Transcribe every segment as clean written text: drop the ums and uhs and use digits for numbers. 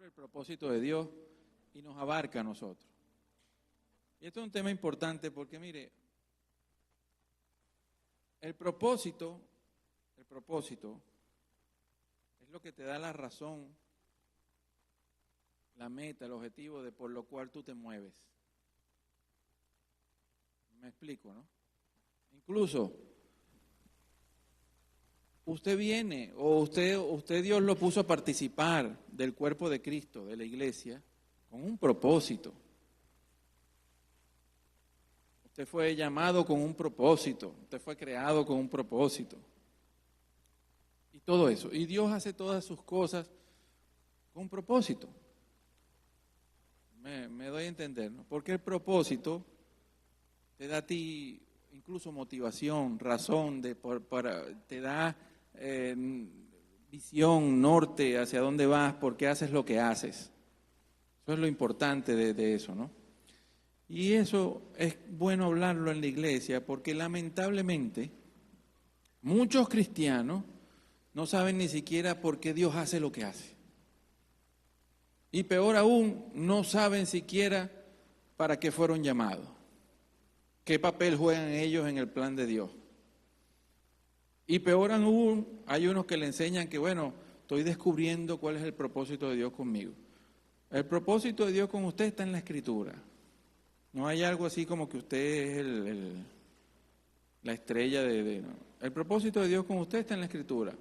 el propósito de Dios y nos abarca a nosotros. Y esto es un tema importante porque, mire, el propósito es lo que te da la razón, la meta, el objetivo de por lo cual tú te mueves. Me explico, ¿no? Incluso, usted viene, o usted Dios lo puso a participar del cuerpo de Cristo, de la iglesia, con un propósito. Usted fue llamado con un propósito, usted fue creado con un propósito. Y todo eso. Y Dios hace todas sus cosas con un propósito. Me doy a entender, ¿no? Porque el propósito te da a ti incluso motivación, razón, te da visión, norte, hacia dónde vas, por qué haces lo que haces. Eso es lo importante de eso, ¿no? Y eso es bueno hablarlo en la iglesia porque lamentablemente muchos cristianos no saben ni siquiera por qué Dios hace lo que hace. Y peor aún, no saben siquiera para qué fueron llamados, qué papel juegan ellos en el plan de Dios. Y peor aún, hay unos que le enseñan que, bueno, estoy descubriendo cuál es el propósito de Dios conmigo. El propósito de Dios con usted está en la Escritura. No hay algo así como que usted es la estrella no. El propósito de Dios con usted está en la Escritura.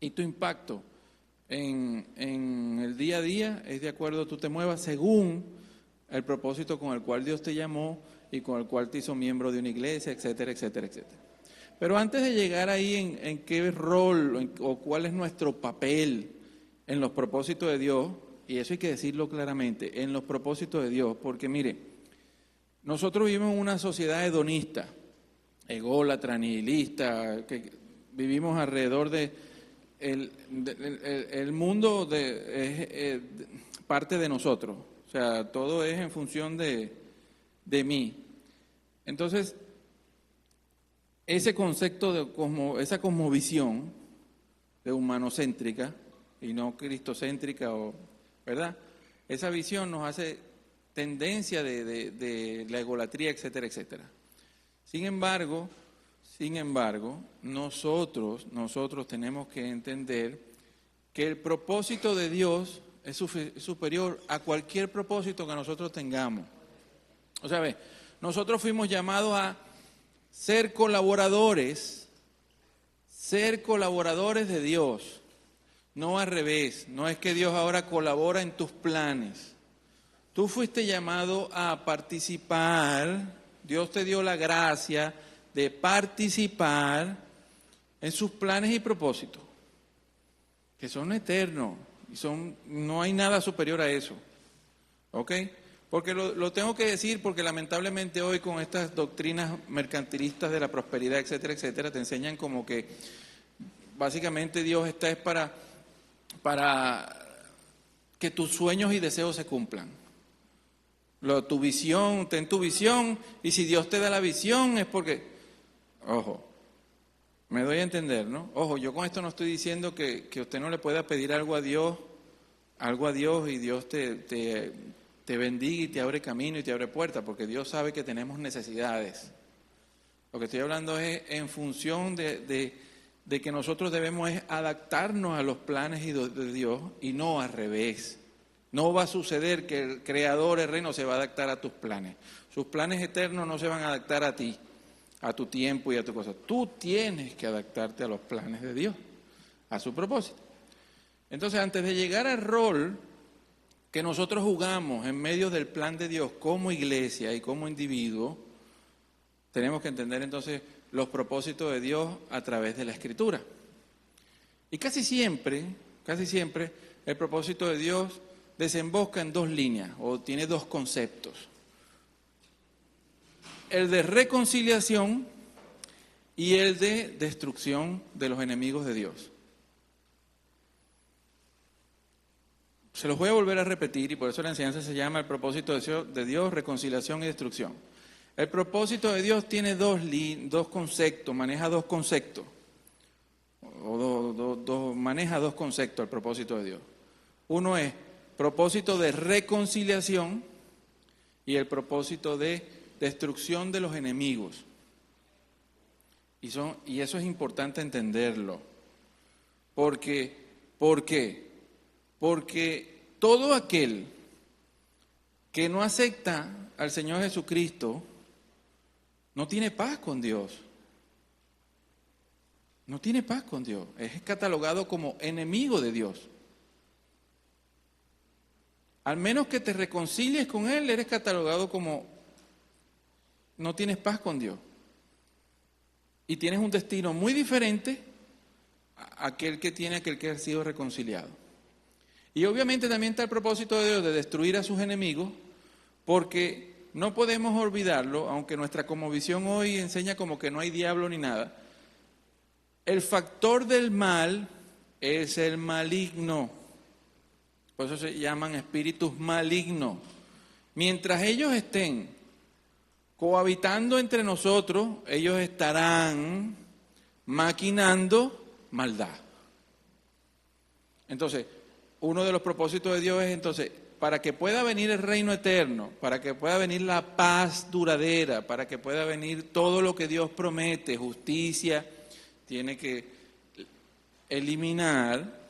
Y tu impacto en el día a día es de acuerdo, tú te muevas según el propósito con el cual Dios te llamó y con el cual te hizo miembro de una iglesia, etcétera, etcétera, etcétera. Pero antes de llegar ahí en qué rol o cuál es nuestro papel en los propósitos de Dios, y eso hay que decirlo claramente, en los propósitos de Dios, porque mire, nosotros vivimos en una sociedad hedonista, ególatra, nihilista, que vivimos alrededor el mundo es parte de nosotros, o sea, todo es en función de mí. Entonces, ese concepto esa cosmovisión de humanocéntrica y no cristocéntrica, ¿verdad? Esa visión nos hace tendencia de la egolatría, etcétera, etcétera. Sin embargo, nosotros tenemos que entender que el propósito de Dios es superior a cualquier propósito que nosotros tengamos. O sea, nosotros fuimos llamados a ser colaboradores de Dios, no al revés. No es que Dios ahora colabora en tus planes. Tú fuiste llamado a participar, Dios te dio la gracia de participar en sus planes y propósitos, que son eternos, no hay nada superior a eso, ¿ok? Porque lo tengo que decir porque lamentablemente hoy con estas doctrinas mercantilistas de la prosperidad, etcétera, etcétera, te enseñan como que básicamente Dios está es para que tus sueños y deseos se cumplan. Tu visión, ten tu visión, y si Dios te da la visión es porque, ojo, me doy a entender, ¿no? Ojo, yo con esto no estoy diciendo que usted no le pueda pedir algo a Dios y Dios te bendiga y te abre camino y te abre puertas, porque Dios sabe que tenemos necesidades. Lo que estoy hablando es en función de que nosotros debemos adaptarnos a los planes de Dios y no al revés. No va a suceder que el creador, el reino, se va a adaptar a tus planes. Sus planes eternos no se van a adaptar a ti, a tu tiempo y a tu cosa. Tú tienes que adaptarte a los planes de Dios, a su propósito. Entonces, antes de llegar al rol que nosotros jugamos en medio del plan de Dios como iglesia y como individuo, tenemos que entender entonces los propósitos de Dios a través de la Escritura. Y casi siempre, el propósito de Dios desemboca en dos líneas o tiene dos conceptos. El de reconciliación y el de destrucción de los enemigos de Dios. Se los voy a volver a repetir y por eso la enseñanza se llama el propósito de Dios, reconciliación y destrucción. El propósito de Dios tiene dos conceptos, maneja dos conceptos. Maneja dos conceptos el propósito de Dios. Uno es propósito de reconciliación y el propósito de destrucción de los enemigos. Y eso es importante entenderlo. ¿Por qué? Porque todo aquel que no acepta al Señor Jesucristo no tiene paz con Dios. No tiene paz con Dios. Es catalogado como enemigo de Dios. Al menos que te reconcilies con Él, eres catalogado como no tienes paz con Dios. Y tienes un destino muy diferente a aquel que ha sido reconciliado. Y obviamente también está el propósito de Dios de destruir a sus enemigos, porque no podemos olvidarlo, aunque nuestra cosmovisión hoy enseña como que no hay diablo ni nada. El factor del mal es el maligno. Por eso se llaman espíritus malignos. Mientras ellos estén cohabitando entre nosotros, ellos estarán maquinando maldad. Entonces, uno de los propósitos de Dios es entonces, para que pueda venir el reino eterno, para que pueda venir la paz duradera, para que pueda venir todo lo que Dios promete, justicia, tiene que eliminar,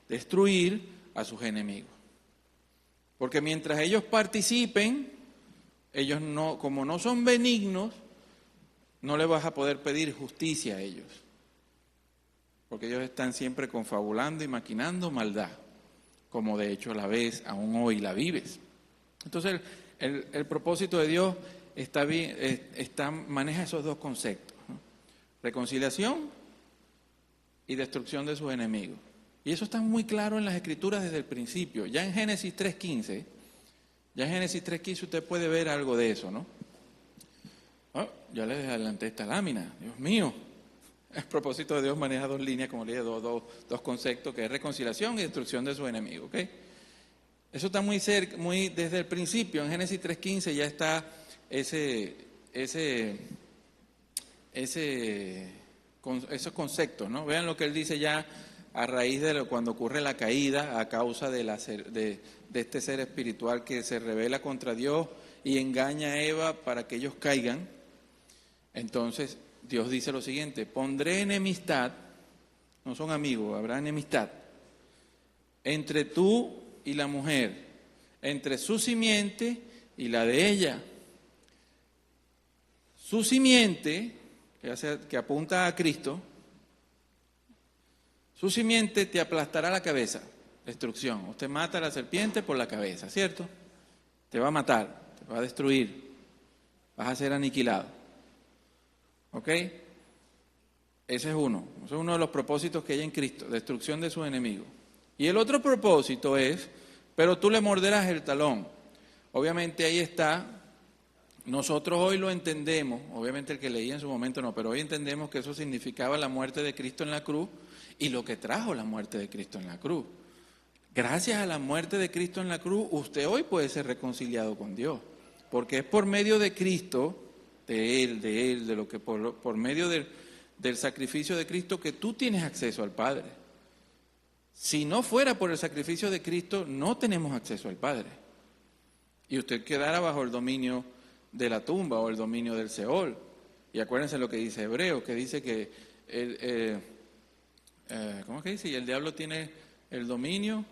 destruir a sus enemigos. Porque mientras ellos participen, ellos no, como no son benignos, no le vas a poder pedir justicia a ellos. Porque ellos están siempre confabulando y maquinando maldad, como de hecho la ves, aún hoy la vives. Entonces el propósito de Dios maneja esos dos conceptos, ¿no? Reconciliación y destrucción de sus enemigos. Y eso está muy claro en las Escrituras desde el principio. Ya en Génesis 3.15, usted puede ver algo de eso, ¿no? Oh, ya les adelanté esta lámina, Dios mío. El propósito de Dios maneja dos líneas, como le dije, dos conceptos, que es reconciliación y destrucción de sus enemigos, ¿ok? Eso está muy cerca, muy desde el principio. En Génesis 3.15 ya está esos conceptos, ¿no? Vean lo que él dice ya a raíz de cuando ocurre la caída a causa de este ser espiritual que se rebela contra Dios y engaña a Eva para que ellos caigan. Entonces Dios dice lo siguiente: pondré enemistad, no son amigos, habrá enemistad entre tú y la mujer, entre su simiente y la de ella. Su simiente, que apunta a Cristo, su simiente te aplastará la cabeza, destrucción. Usted mata a la serpiente por la cabeza, ¿cierto? Te va a matar, te va a destruir, vas a ser aniquilado. ¿Ok? Ese es uno de los propósitos que hay en Cristo, destrucción de sus enemigos. Y el otro propósito es, pero tú le morderás el talón. Obviamente ahí está, nosotros hoy lo entendemos, obviamente el que leía en su momento no, pero hoy entendemos que eso significaba la muerte de Cristo en la cruz y lo que trajo la muerte de Cristo en la cruz. Gracias a la muerte de Cristo en la cruz, usted hoy puede ser reconciliado con Dios, porque es por medio de Cristo, por medio del sacrificio de Cristo que tú tienes acceso al Padre. Si no fuera por el sacrificio de Cristo, no tenemos acceso al Padre. Y usted quedara bajo el dominio de la tumba o el dominio del Seol. Y acuérdense lo que dice Hebreos, que dice que ¿cómo es que dice? Y el diablo tiene el dominio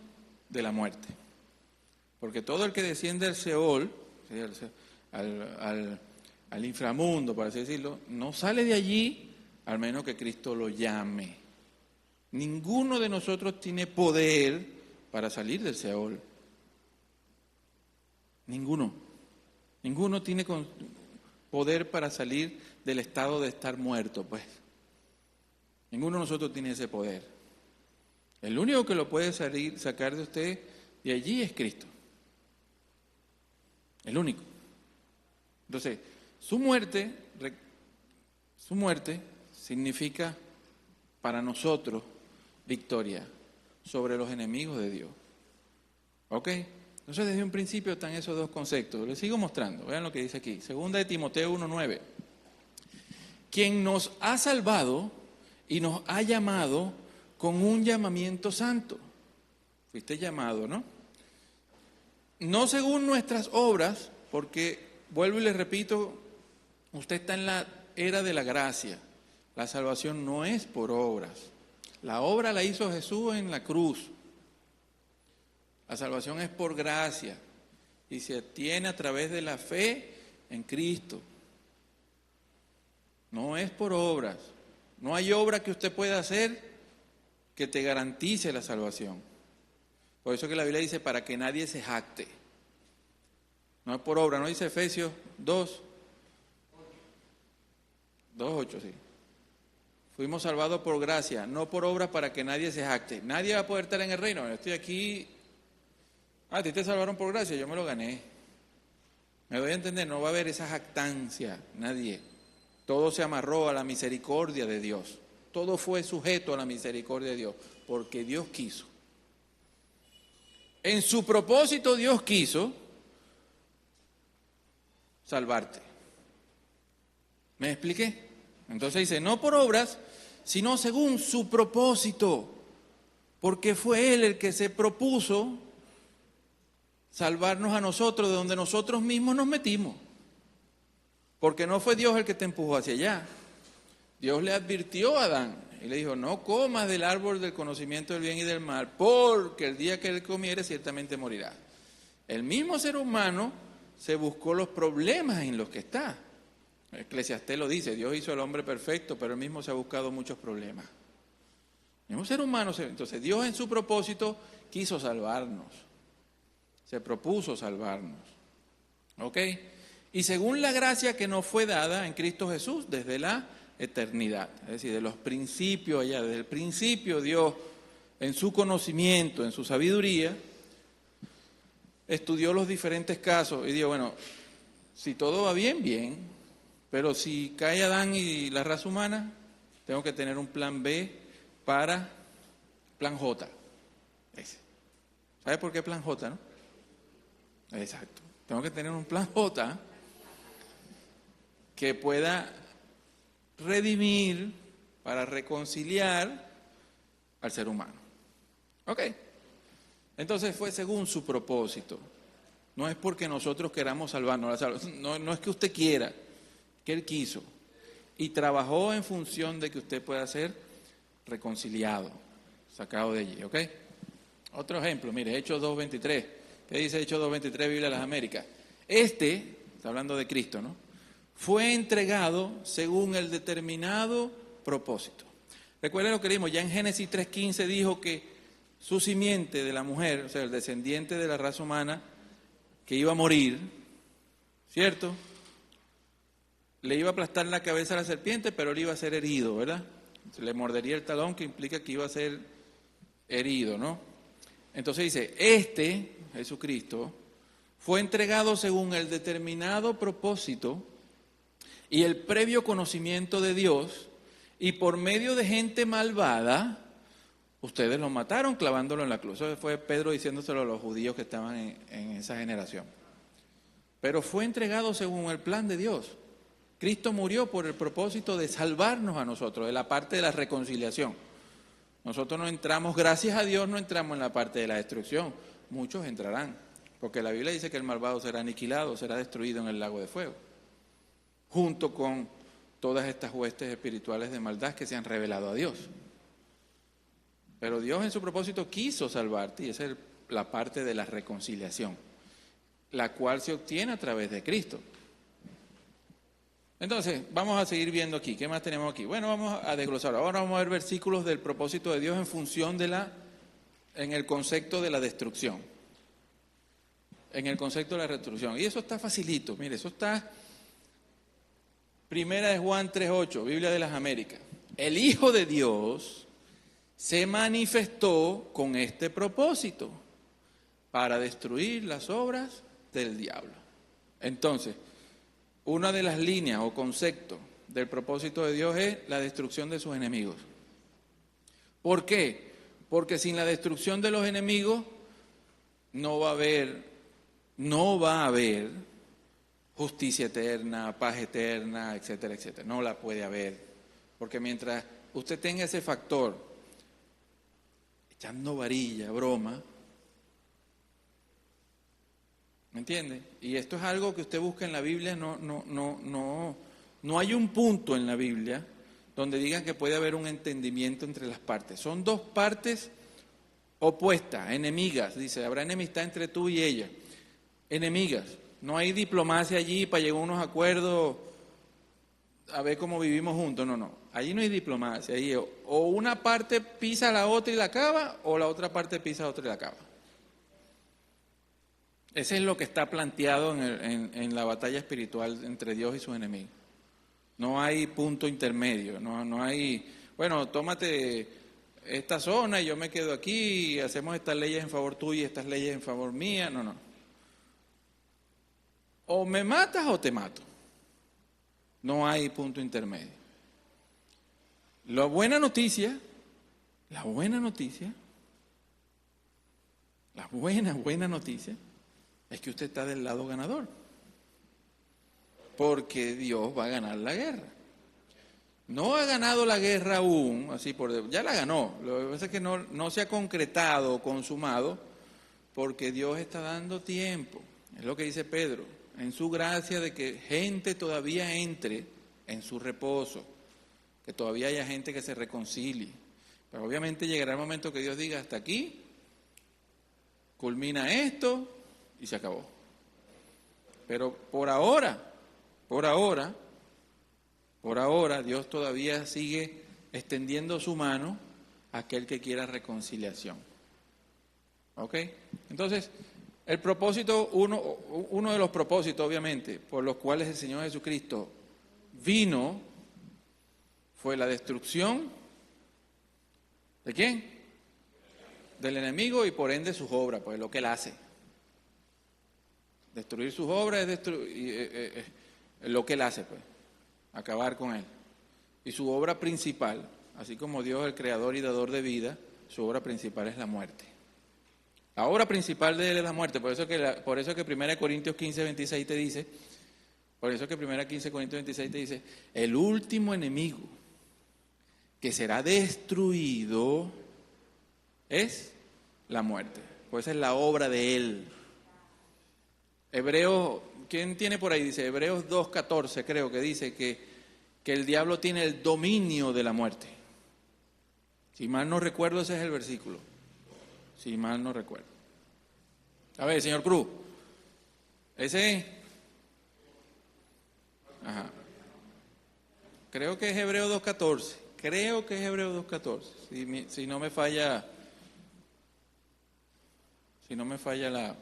de la muerte. Porque todo el que desciende al Seol, al inframundo, por así decirlo, no sale de allí al menos que Cristo lo llame. Ninguno de nosotros tiene poder para salir del Seol. Ninguno tiene poder para salir del estado de estar muerto, pues. Ninguno de nosotros tiene ese poder. El único que lo puede sacar de usted de allí es Cristo. El único. Entonces, su muerte significa para nosotros victoria sobre los enemigos de Dios. ¿Ok? Entonces, desde un principio están esos dos conceptos. Les sigo mostrando. Vean lo que dice aquí. Segunda de Timoteo 1:9. Quien nos ha salvado y nos ha llamado con un llamamiento santo. Fuiste llamado, ¿no? no según nuestras obras, porque, vuelvo y les repito, usted está en la era de la gracia. La salvación no es por obras. La obra la hizo Jesús en la cruz. La salvación es por gracia y se obtiene a través de la fe en Cristo. No es por obras. No hay obra que usted pueda hacer que te garantice la salvación. Por eso que la Biblia dice, para que nadie se jacte. No es por obra, ¿no dice Efesios 2:8, sí. Fuimos salvados por gracia, no por obra para que nadie se jacte. Nadie va a poder estar en el reino. Yo estoy aquí. A ti te salvaron por gracia, yo me lo gané. Me doy a entender, no va a haber esa jactancia, nadie. Todo se amarró a la misericordia de Dios. Todo fue sujeto a la misericordia de Dios, porque Dios quiso. En su propósito Dios quiso salvarte. ¿Me expliqué? Entonces dice, no por obras, sino según su propósito, porque fue Él el que se propuso salvarnos a nosotros de donde nosotros mismos nos metimos. Porque no fue Dios el que te empujó hacia allá. Dios le advirtió a Adán y le dijo, no comas del árbol del conocimiento del bien y del mal, porque el día que él comiere ciertamente morirá. El mismo ser humano se buscó los problemas en los que está. Eclesiastés lo dice, Dios hizo al hombre perfecto, pero él mismo se ha buscado muchos problemas. El mismo ser humano, entonces Dios en su propósito quiso salvarnos, se propuso salvarnos. ¿Ok? Y según la gracia que nos fue dada en Cristo Jesús desde la eternidad, es decir, de los principios allá, desde el principio Dios en su conocimiento, en su sabiduría, estudió los diferentes casos y dijo, bueno, si todo va bien, bien. Pero si cae Adán y la raza humana, tengo que tener un plan B para plan J. Ese. ¿Sabe por qué plan J, no? Exacto. Tengo que tener un plan J que pueda redimir, para reconciliar al ser humano. ¿Ok? Entonces fue según su propósito. No es porque nosotros queramos salvarnos. No es que usted quiera. Que Él quiso y trabajó en función de que usted pueda ser reconciliado, sacado de allí, ¿ok? Otro ejemplo, mire, Hechos 2:23. ¿Qué dice Hechos 2:23, Biblia de las Américas? Está hablando de Cristo, ¿no? Fue entregado según el determinado propósito. Recuerden lo que leímos, ya en Génesis 3:15 dijo que su simiente de la mujer, o sea, el descendiente de la raza humana, que iba a morir, ¿cierto?, le iba a aplastar la cabeza a la serpiente, pero él iba a ser herido, ¿verdad? Se le mordería el talón, que implica que iba a ser herido, ¿no? Entonces dice, Jesucristo, fue entregado según el determinado propósito y el previo conocimiento de Dios, y por medio de gente malvada, ustedes lo mataron clavándolo en la cruz. Eso fue Pedro diciéndoselo a los judíos que estaban en esa generación. Pero fue entregado según el plan de Dios. Cristo murió por el propósito de salvarnos a nosotros, de la parte de la reconciliación. Nosotros no entramos, gracias a Dios, no entramos en la parte de la destrucción. Muchos entrarán, porque la Biblia dice que el malvado será aniquilado, será destruido en el lago de fuego, junto con todas estas huestes espirituales de maldad que se han revelado a Dios. Pero Dios en su propósito quiso salvarte, y esa es la parte de la reconciliación, la cual se obtiene a través de Cristo. Entonces, vamos a seguir viendo aquí. ¿Qué más tenemos aquí? Bueno, vamos a desglosar. Ahora vamos a ver versículos del propósito de Dios en función en el concepto de la destrucción. En el concepto de la destrucción. Y eso está facilito. Mire, eso está Primera de Juan 3:8, Biblia de las Américas. El Hijo de Dios se manifestó con este propósito, para destruir las obras del diablo. Entonces, una de las líneas o conceptos del propósito de Dios es la destrucción de sus enemigos. ¿Por qué? Porque sin la destrucción de los enemigos no va a haber justicia eterna, paz eterna, etcétera, etcétera. No la puede haber. Porque mientras usted tenga ese factor, echando varilla, broma, ¿Me entiende? Y esto es algo que usted busca en la Biblia, no hay un punto en la Biblia donde digan que puede haber un entendimiento entre las partes. Son dos partes opuestas, enemigas, dice, habrá enemistad entre tú y ella. Enemigas, no hay diplomacia allí para llegar a unos acuerdos a ver cómo vivimos juntos, no. Allí no hay diplomacia, allí o una parte pisa a la otra y la acaba, o la otra parte pisa a otra y la acaba. Ese es lo que está planteado en la batalla espiritual entre Dios y sus enemigos. No hay punto intermedio, no hay, bueno, tómate esta zona y yo me quedo aquí y hacemos estas leyes en favor tuyo y estas leyes en favor mía, no. O me matas o te mato. No hay punto intermedio. La buena noticia, la buena noticia es que usted está del lado ganador. Porque Dios va a ganar la guerra. No ha ganado la guerra aún, ya la ganó. Lo que pasa es que no se ha concretado, consumado, porque Dios está dando tiempo. Es lo que dice Pedro, en su gracia de que gente todavía entre en su reposo, que todavía haya gente que se reconcilie. Pero obviamente llegará el momento que Dios diga, hasta aquí, culmina esto y se acabó. Pero por ahora, Dios todavía sigue extendiendo su mano a aquel que quiera reconciliación. ¿Ok? Entonces, el propósito, uno de los propósitos, obviamente, por los cuales el Señor Jesucristo vino, fue la destrucción ¿de quién? Del enemigo y por ende sus obras, pues lo que él hace. Destruir sus obras es lo que él hace, pues, acabar con él. Y su obra principal, así como Dios es el creador y dador de vida, su obra principal es la muerte. La obra principal de él es la muerte, por eso que 1 Corintios 15, 26 te dice, el último enemigo que será destruido es la muerte, pues es la obra de él. Hebreos, ¿quién tiene por ahí? Dice Hebreos 2:14, creo que dice que el diablo tiene el dominio de la muerte. Si mal no recuerdo, ese es el versículo. Si mal no recuerdo. A ver, señor Cruz, ese. Ajá. Creo que es Hebreos 2:14. Si no me falla la.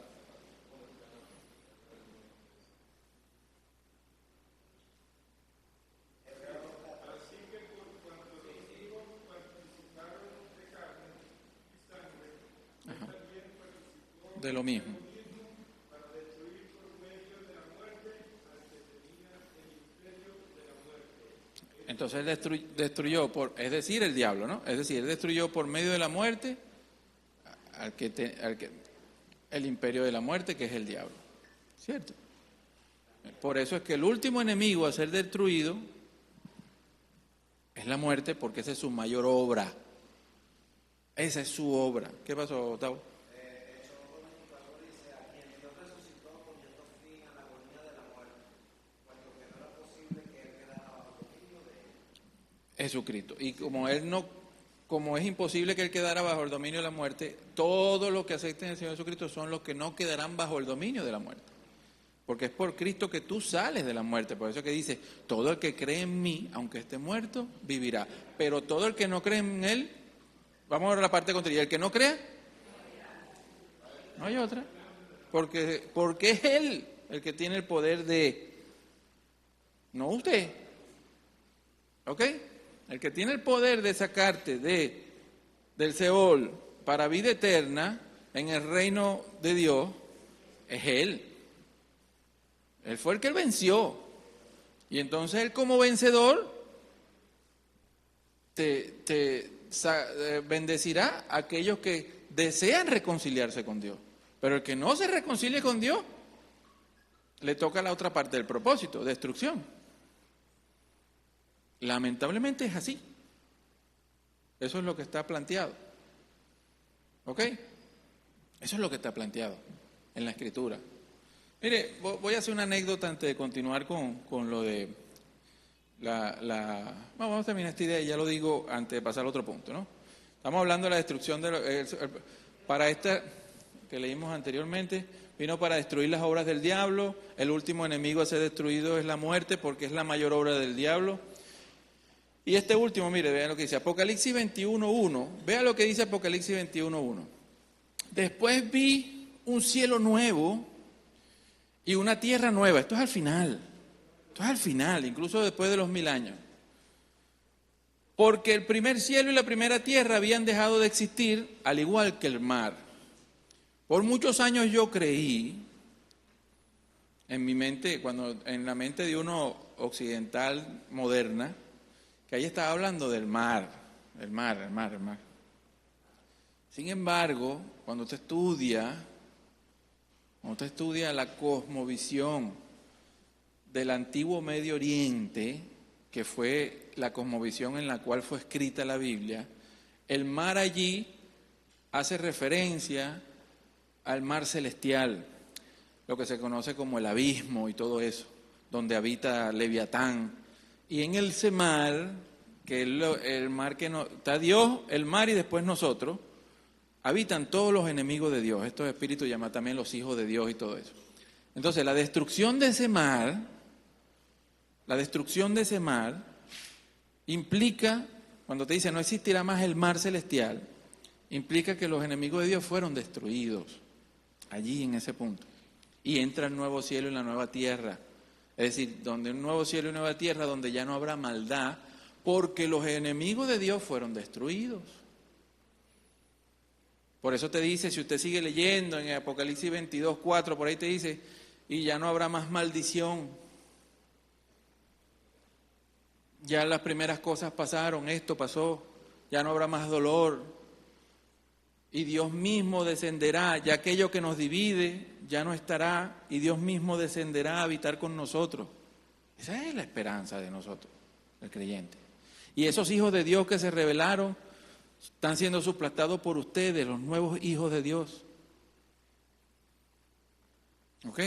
De lo mismo. Entonces él destruyó, el diablo, ¿no? Es decir, él destruyó por medio de la muerte el imperio de la muerte, que es el diablo. ¿Cierto? Por eso es que el último enemigo a ser destruido es la muerte, porque esa es su mayor obra. Esa es su obra. ¿Qué pasó, Otavo? Jesucristo. Y como es imposible que él quedara bajo el dominio de la muerte, todos los que acepten al Señor Jesucristo son los que no quedarán bajo el dominio de la muerte. Porque es por Cristo que tú sales de la muerte. Por eso que dice, todo el que cree en mí, aunque esté muerto, vivirá. Pero todo el que no cree en él, vamos a ver la parte contraria, el que no crea, no hay otra. Porque es él el que tiene el poder no usted. ¿Ok? El que tiene el poder de sacarte del Seol para vida eterna en el reino de Dios es Él. Él fue el que él venció. Y entonces Él como vencedor te bendecirá a aquellos que desean reconciliarse con Dios. Pero el que no se reconcilie con Dios, le toca la otra parte del propósito, destrucción. Lamentablemente es así. Eso es lo que está planteado. ¿Ok? Eso es lo que está planteado en la Escritura. Mire, voy a hacer una anécdota antes de continuar con lo de vamos a terminar esta idea y ya lo digo antes de pasar al otro punto, ¿no? Estamos hablando de la destrucción para esta que leímos anteriormente, vino para destruir las obras del diablo. El último enemigo a ser destruido es la muerte, porque es la mayor obra del diablo. Y este último, mire, vean lo que dice Apocalipsis 21:1. Vea lo que dice Apocalipsis 21:1. Después vi un cielo nuevo y una tierra nueva. Esto es al final. Esto es al final, incluso después de los 1000 años. Porque el primer cielo y la primera tierra habían dejado de existir, al igual que el mar. Por muchos años yo creí, en mi mente, en la mente de uno occidental moderna, que ahí estaba hablando del mar, el mar. Sin embargo, cuando usted estudia la cosmovisión del antiguo Medio Oriente, que fue la cosmovisión en la cual fue escrita la Biblia, el mar allí hace referencia al mar celestial, lo que se conoce como el abismo y todo eso, donde habita Leviatán. Y en ese mar, que es el mar que no, está Dios, el mar y después nosotros, habitan todos los enemigos de Dios. Estos espíritus llaman también los hijos de Dios y todo eso. Entonces, la destrucción de ese mar implica, cuando te dice no existirá más el mar celestial, implica que los enemigos de Dios fueron destruidos allí en ese punto. Y entra el nuevo cielo y la nueva tierra. Es decir, donde un nuevo cielo y nueva tierra, donde ya no habrá maldad, porque los enemigos de Dios fueron destruidos. Por eso te dice, si usted sigue leyendo en Apocalipsis 22:4, por ahí te dice, y ya no habrá más maldición. Ya las primeras cosas pasaron, esto pasó, ya no habrá más dolor. Y Dios mismo descenderá, ya aquello que nos divide ya no estará, y Dios mismo descenderá a habitar con nosotros. Esa es la esperanza de nosotros, el creyente. Y esos hijos de Dios que se rebelaron están siendo suplastados por ustedes, los nuevos hijos de Dios. ¿Ok?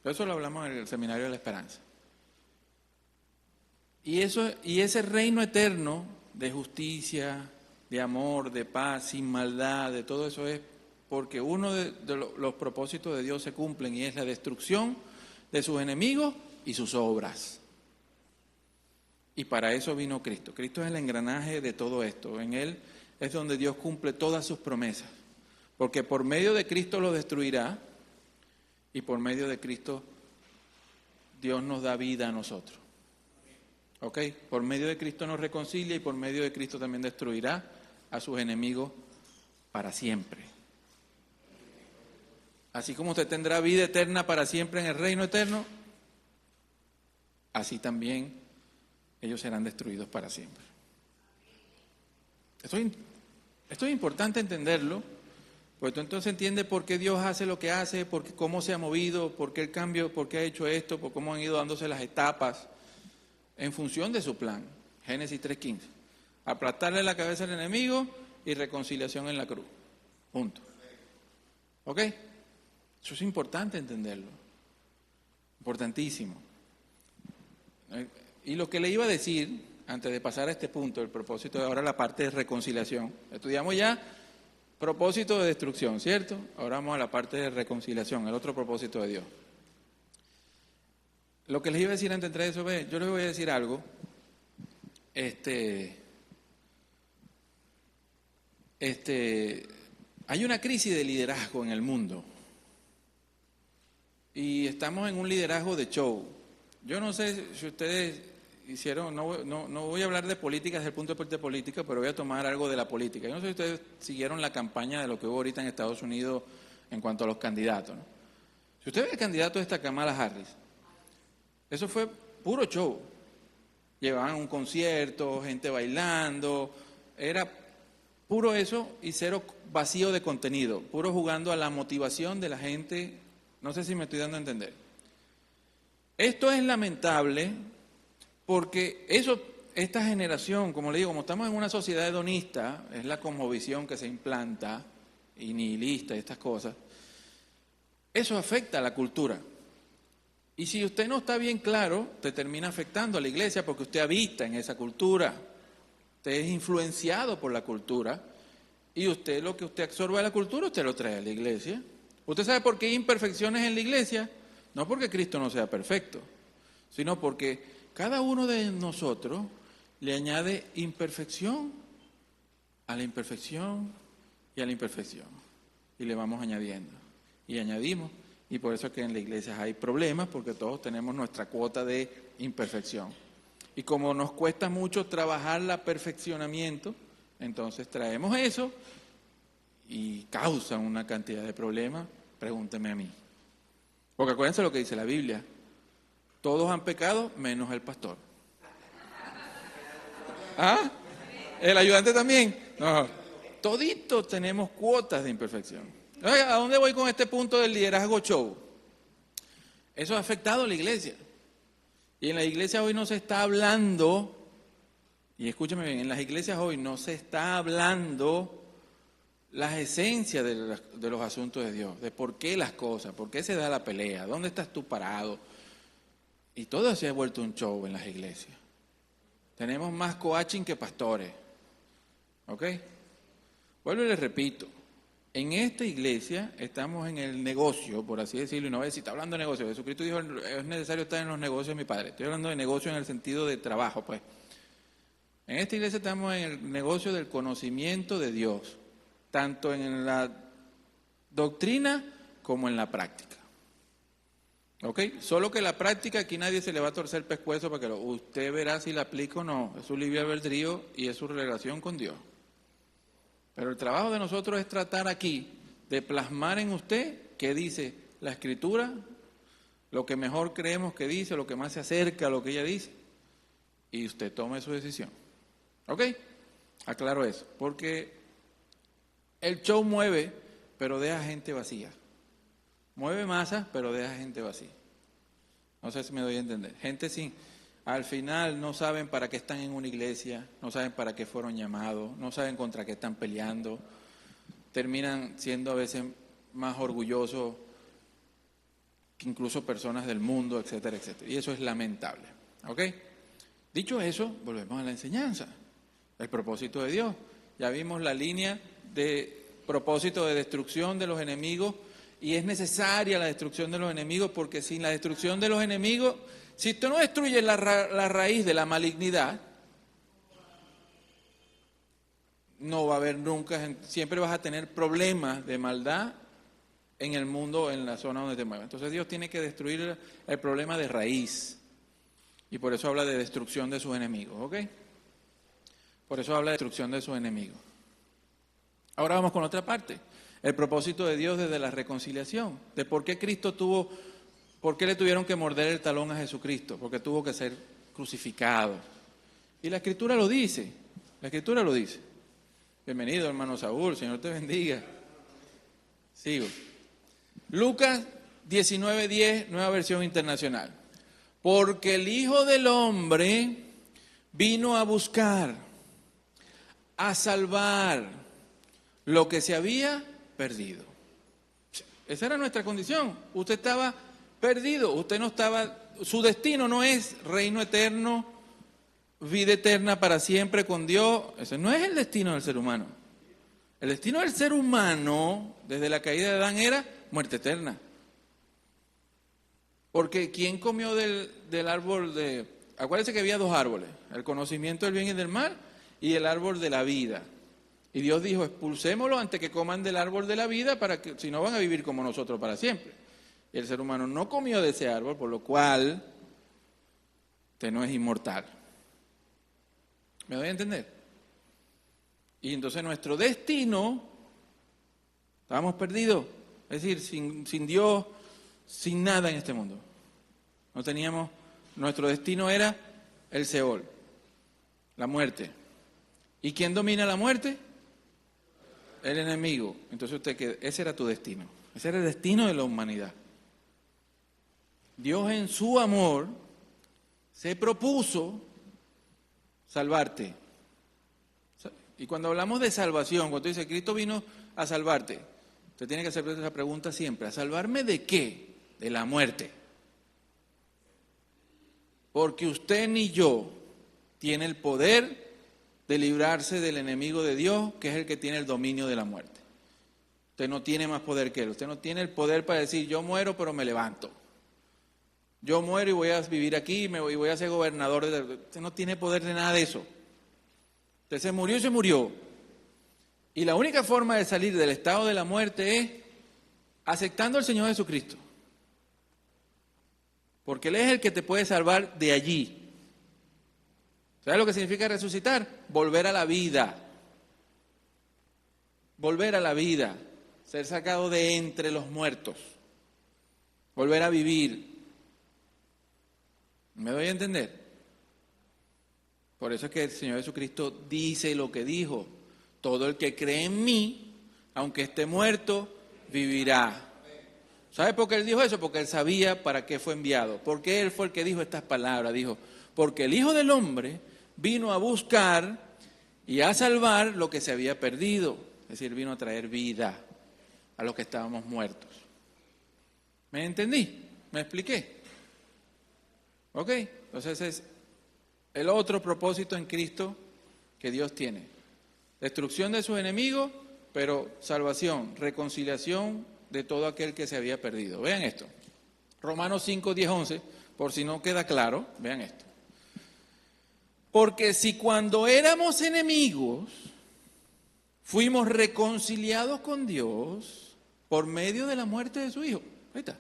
Eso lo hablamos en el seminario de la esperanza. Y ese reino eterno de justicia, de amor, de paz, sin maldad, de todo eso es porque uno de los propósitos de Dios se cumplen y es la destrucción de sus enemigos y sus obras. Y para eso vino Cristo. Cristo es el engranaje de todo esto. En Él es donde Dios cumple todas sus promesas. Porque por medio de Cristo lo destruirá y por medio de Cristo Dios nos da vida a nosotros. ¿Ok? Por medio de Cristo nos reconcilia y por medio de Cristo también destruirá a sus enemigos para siempre. Así como usted tendrá vida eterna para siempre en el reino eterno, así también ellos serán destruidos para siempre. Esto es importante entenderlo, porque tú entonces entiendes por qué Dios hace lo que hace, cómo se ha movido, por qué el cambio, por qué ha hecho esto, por cómo han ido dándose las etapas en función de su plan. Génesis 3:15. Aplastarle la cabeza al enemigo y reconciliación en la cruz. Punto. ¿Ok? Eso es importante entenderlo. Importantísimo. Y lo que le iba a decir, antes de pasar a este punto, el propósito de ahora la parte de reconciliación. Estudiamos ya propósito de destrucción, ¿cierto? Ahora vamos a la parte de reconciliación, el otro propósito de Dios. Lo que les iba a decir antes de eso, yo les voy a decir algo. Hay una crisis de liderazgo en el mundo. Y estamos en un liderazgo de show. Yo no sé si ustedes hicieron, no voy a hablar de política desde el punto de vista de política, pero voy a tomar algo de la política. Yo no sé si ustedes siguieron la campaña de lo que hubo ahorita en Estados Unidos en cuanto a los candidatos, ¿no? Si usted ve el candidato de esta Kamala Harris, eso fue puro show. Llevaban un concierto, gente bailando, era puro eso y cero vacío de contenido, puro jugando a la motivación de la gente. No sé si me estoy dando a entender. Esto es lamentable porque esta generación, como le digo, como estamos en una sociedad hedonista, es la cosmovisión que se implanta, y nihilista, y estas cosas, eso afecta a la cultura. Y si usted no está bien claro, te termina afectando a la iglesia porque usted habita en esa cultura. Usted es influenciado por la cultura y usted lo que usted absorbe de la cultura, usted lo trae a la iglesia. ¿Usted sabe por qué hay imperfecciones en la iglesia? No porque Cristo no sea perfecto, sino porque cada uno de nosotros le añade imperfección a la imperfección y a la imperfección. Y le vamos añadiendo y añadimos. Y por eso es que en la iglesia hay problemas, porque todos tenemos nuestra cuota de imperfección. Y como nos cuesta mucho trabajar el perfeccionamiento, entonces traemos eso y causa una cantidad de problemas. Pregúnteme a mí. Porque acuérdense lo que dice la Biblia. Todos han pecado menos el pastor. ¿Ah? ¿El ayudante también? No. Toditos tenemos cuotas de imperfección. ¿A dónde voy con este punto del liderazgo show? Eso ha afectado a la iglesia. Y en la iglesia hoy no se está hablando, y escúchame bien, en las iglesias hoy no se está hablando las esencias de los asuntos de Dios, de por qué las cosas, por qué se da la pelea, dónde estás tú parado. Y todo se ha vuelto un show en las iglesias. Tenemos más coaching que pastores. ¿Ok? Vuelvo y les repito. En esta iglesia estamos en el negocio, por así decirlo, y no voy a decir, está hablando de negocio. Jesucristo dijo, es necesario estar en los negocios de mi Padre. Estoy hablando de negocio en el sentido de trabajo, pues. En esta iglesia estamos en el negocio del conocimiento de Dios, tanto en la doctrina como en la práctica. ¿Ok? Solo que la práctica aquí nadie se le va a torcer el pescuezo para que usted verá si la aplica o no. Es su libre albedrío y es su relación con Dios. Pero el trabajo de nosotros es tratar aquí de plasmar en usted qué dice la Escritura, lo que mejor creemos que dice, lo que más se acerca a lo que ella dice, y usted tome su decisión. ¿Ok? Aclaro eso, porque el show mueve, pero deja gente vacía. Mueve masa, pero deja gente vacía. No sé si me doy a entender. Gente sin... Al final no saben para qué están en una iglesia, no saben para qué fueron llamados, no saben contra qué están peleando, terminan siendo a veces más orgullosos que incluso personas del mundo, etcétera, etcétera. Y eso es lamentable. ¿Ok? Dicho eso, volvemos a la enseñanza, el propósito de Dios. Ya vimos la línea de propósito de destrucción de los enemigos y es necesaria la destrucción de los enemigos porque sin la destrucción de los enemigos... Si tú no destruyes la raíz de la malignidad, no va a haber nunca, siempre vas a tener problemas de maldad en el mundo, en la zona donde te muevas. Entonces Dios tiene que destruir el problema de raíz. Y por eso habla de destrucción de sus enemigos, ¿ok? Por eso habla de destrucción de sus enemigos. Ahora vamos con otra parte. El propósito de Dios desde la reconciliación. De por qué Cristo tuvo... ¿Por qué le tuvieron que morder el talón a Jesucristo? Porque tuvo que ser crucificado. Y la Escritura lo dice. La Escritura lo dice. Bienvenido, hermano Saúl. Señor te bendiga. Sigo. Lucas 19:10, Nueva Versión Internacional. Porque el Hijo del Hombre vino a buscar, a salvar lo que se había perdido. Esa era nuestra condición. Usted estaba perdido, usted no estaba, su destino no es reino eterno, vida eterna para siempre con Dios. Ese no es el destino del ser humano. El destino del ser humano, desde la caída de Adán, era muerte eterna. Porque ¿quién comió del árbol de...? Acuérdense que había dos árboles, el conocimiento del bien y del mal y el árbol de la vida. Y Dios dijo, expulsémoslo antes que coman del árbol de la vida, para que si no van a vivir como nosotros para siempre. Y el ser humano no comió de ese árbol, por lo cual usted no es inmortal. ¿Me doy a entender? Y entonces nuestro destino, estábamos perdidos, es decir, sin Dios, sin nada en este mundo. No teníamos, nuestro destino era el Seol, la muerte. ¿Y quién domina la muerte? El enemigo. Entonces ese era tu destino, ese era el destino de la humanidad. Dios en su amor se propuso salvarte. Y cuando hablamos de salvación, cuando dice Cristo vino a salvarte, usted tiene que hacer esa pregunta siempre. ¿A salvarme de qué? De la muerte. Porque usted ni yo tiene el poder de librarse del enemigo de Dios, que es el que tiene el dominio de la muerte. Usted no tiene más poder que él. Usted no tiene el poder para decir, yo muero pero me levanto. Yo muero y voy a vivir aquí y voy a ser gobernador. Usted no tiene poder de nada de eso. Usted se murió y se murió. Y la única forma de salir del estado de la muerte es aceptando al Señor Jesucristo. Porque Él es el que te puede salvar de allí. ¿Sabes lo que significa resucitar? Volver a la vida. Volver a la vida. Ser sacado de entre los muertos. Volver a vivir. ¿Me doy a entender? Por eso es que el Señor Jesucristo dice lo que dijo. Todo el que cree en mí, aunque esté muerto, vivirá. ¿Sabe por qué Él dijo eso? Porque Él sabía para qué fue enviado. Porque Él fue el que dijo estas palabras. Dijo, porque el Hijo del Hombre vino a buscar y a salvar lo que se había perdido. Es decir, vino a traer vida a los que estábamos muertos. ¿Me entendí? ¿Me expliqué? ¿Ok? Entonces es el otro propósito en Cristo que Dios tiene. Destrucción de sus enemigos, pero salvación, reconciliación de todo aquel que se había perdido. Vean esto. Romanos 5, 10, 11, por si no queda claro, vean esto. Porque si cuando éramos enemigos fuimos reconciliados con Dios por medio de la muerte de su Hijo. Ahí está.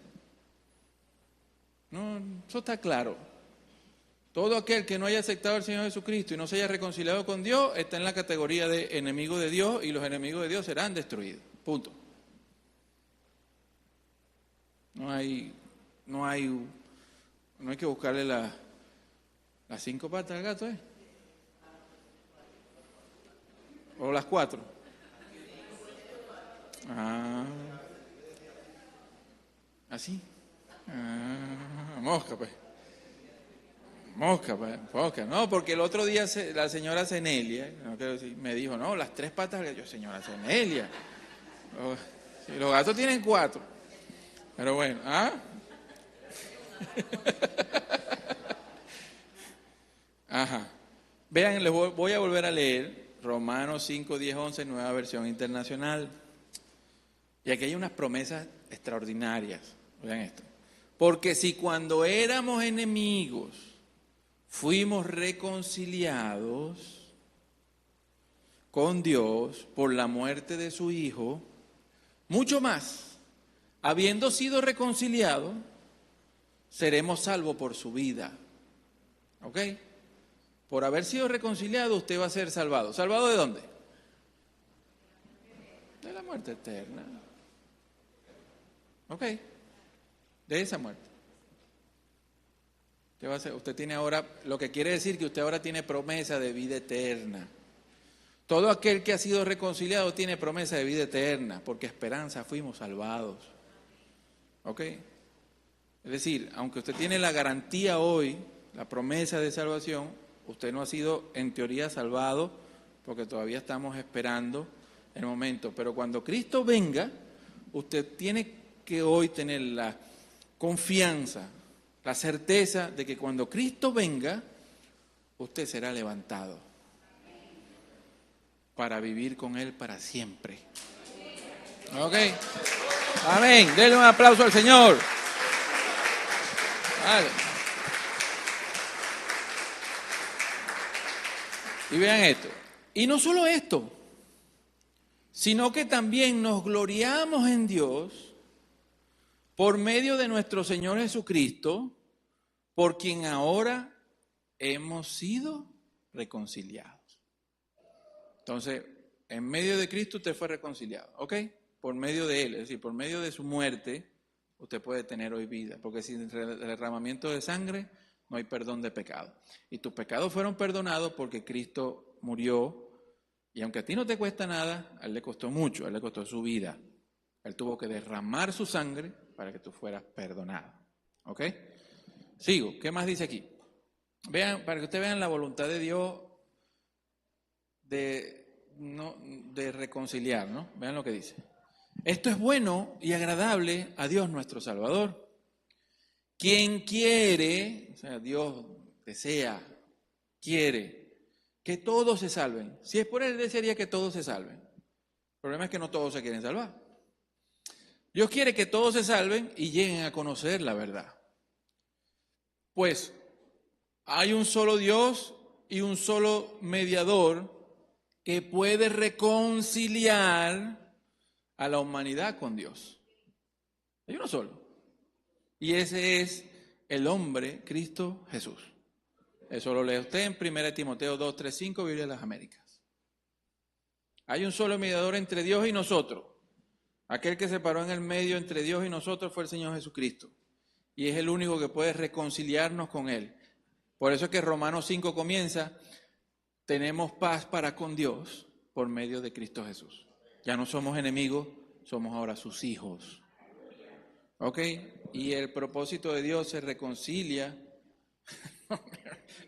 No, eso está claro. Todo aquel que no haya aceptado al Señor Jesucristo y no se haya reconciliado con Dios está en la categoría de enemigo de Dios y los enemigos de Dios serán destruidos. Punto. No hay que buscarle las 5 patas al gato, ¿eh? O las 4. ¿Así? Mosca, pues. Mosca. No, porque el otro día la señora Cenelia, no quiero decir, me dijo, no, las 3 patas, yo, señora Cenelia. Si los gatos tienen 4. Pero bueno, Ajá. Vean, les voy a volver a leer Romanos 5, 10, 11, nueva versión internacional. Y aquí hay unas promesas extraordinarias. Vean esto. Porque si cuando éramos enemigos fuimos reconciliados con Dios por la muerte de su Hijo, mucho más, habiendo sido reconciliados, seremos salvos por su vida. ¿Ok? Por haber sido reconciliado, usted va a ser salvado. ¿Salvado de dónde? De la muerte eterna. ¿Ok? De esa muerte. Usted tiene ahora, lo que quiere decir que usted ahora tiene promesa de vida eterna. Todo aquel que ha sido reconciliado tiene promesa de vida eterna, porque esperanza fuimos salvados. ¿Ok? Es decir, aunque usted tiene la garantía hoy, la promesa de salvación, usted no ha sido en teoría salvado, porque todavía estamos esperando el momento. Pero cuando Cristo venga, usted tiene que hoy tener la confianza, la certeza de que cuando Cristo venga, usted será levantado para vivir con Él para siempre. ¿Ok? Amén. Denle un aplauso al Señor. Vale. Y vean esto. Y no solo esto, sino que también nos gloriamos en Dios por medio de nuestro Señor Jesucristo, por quien ahora hemos sido reconciliados. Entonces, en medio de Cristo usted fue reconciliado, ¿ok? Por medio de Él, es decir, por medio de su muerte, usted puede tener hoy vida, porque sin el derramamiento de sangre no hay perdón de pecado. Y tus pecados fueron perdonados porque Cristo murió, y aunque a ti no te cuesta nada, a Él le costó mucho, a Él le costó su vida. Él tuvo que derramar su sangre para que tú fueras perdonado. ¿Ok? Sigo. ¿Qué más dice aquí? Vean, para que ustedes vean la voluntad de Dios de reconciliar, ¿no? Vean lo que dice. Esto es bueno y agradable a Dios nuestro Salvador, quien quiere, o sea, Dios desea, quiere que todos se salven. Si es por Él, desearía que todos se salven. El problema es que no todos se quieren salvar. Dios quiere que todos se salven y lleguen a conocer la verdad. Pues hay un solo Dios y un solo mediador que puede reconciliar a la humanidad con Dios. Hay uno solo. Y ese es el hombre, Cristo Jesús. Eso lo lee usted en 1 Timoteo 2, 3, 5, Biblia de las Américas. Hay un solo mediador entre Dios y nosotros. Aquel que se paró en el medio entre Dios y nosotros fue el Señor Jesucristo. Y es el único que puede reconciliarnos con Él. Por eso es que Romanos 5 comienza: tenemos paz para con Dios por medio de Cristo Jesús. Ya no somos enemigos, somos ahora sus hijos. ¿Ok? Y el propósito de Dios se reconcilia.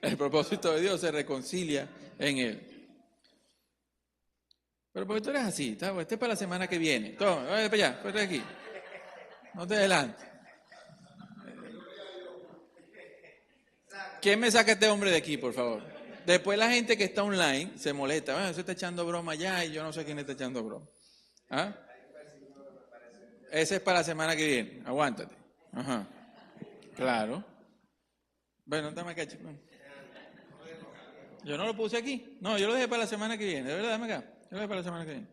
El propósito de Dios se reconcilia en Él. Pero porque tú eres así, este es para la semana que viene. Toma, vaya para allá, pues aquí. No te adelantes. ¿Quién me saca a este hombre de aquí, por favor? Después la gente que está online se molesta. Bueno, se está echando broma allá y yo no sé quién está echando broma. ¿Ah? Ese es para la semana que viene. Aguántate. Ajá. Claro. Bueno, dame acá, chico. Yo no lo puse aquí. No, yo lo dejé para la semana que viene. De verdad, dame acá. Yo lo dejé para la semana que viene.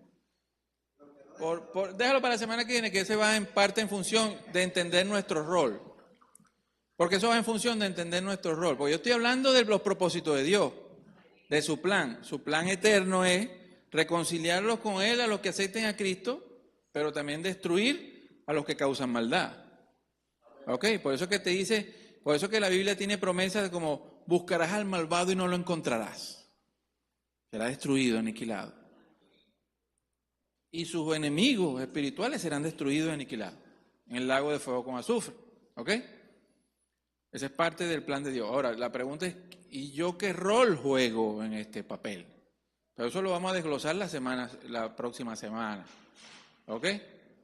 Déjalo para la semana que viene, que ese va en parte en función de entender nuestro rol. Porque eso va en función de entender nuestro rol. Porque yo estoy hablando de los propósitos de Dios, de su plan. Su plan eterno es reconciliarlos con Él a los que acepten a Cristo, pero también destruir a los que causan maldad. ¿Ok? Por eso que te dice, por eso que la Biblia tiene promesas como: buscarás al malvado y no lo encontrarás. Será destruido, aniquilado. Y sus enemigos espirituales serán destruidos y aniquilados en el lago de fuego con azufre. ¿Ok? Esa es parte del plan de Dios. Ahora, la pregunta es: ¿y yo qué rol juego en este papel? Pero eso lo vamos a desglosar la próxima semana. ¿Ok?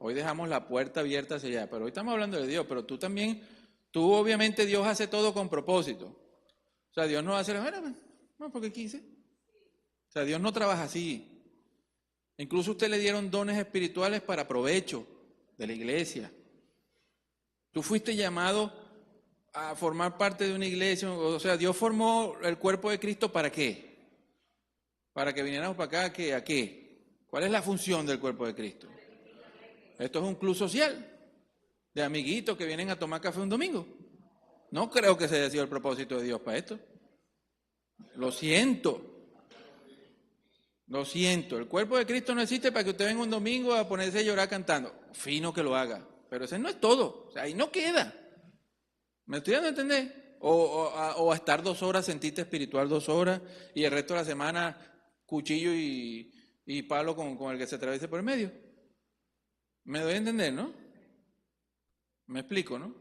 Hoy dejamos la puerta abierta hacia allá, pero hoy estamos hablando de Dios. Pero tú obviamente Dios hace todo con propósito. O sea, Dios no hace, no, porque quise. O sea, Dios no trabaja así. Incluso a usted le dieron dones espirituales para provecho de la iglesia. Tú fuiste llamado a formar parte de una iglesia. O sea, Dios formó el cuerpo de Cristo, ¿para qué? Para que viniéramos para acá, ¿a qué? ¿Cuál es la función del cuerpo de Cristo? Esto es un club social de amiguitos que vienen a tomar café un domingo. No creo que ese haya sido el propósito de Dios para esto. Lo siento. Lo siento, el cuerpo de Cristo no existe para que usted venga un domingo a ponerse a llorar cantando. Fino que lo haga, pero ese no es todo. O sea, ahí no queda. ¿Me estoy dando a entender? O a estar 2 horas, sentirte espiritual 2 horas y el resto de la semana cuchillo y palo con el que se atraviese por el medio. ¿Me doy a entender, no? Me explico, ¿no?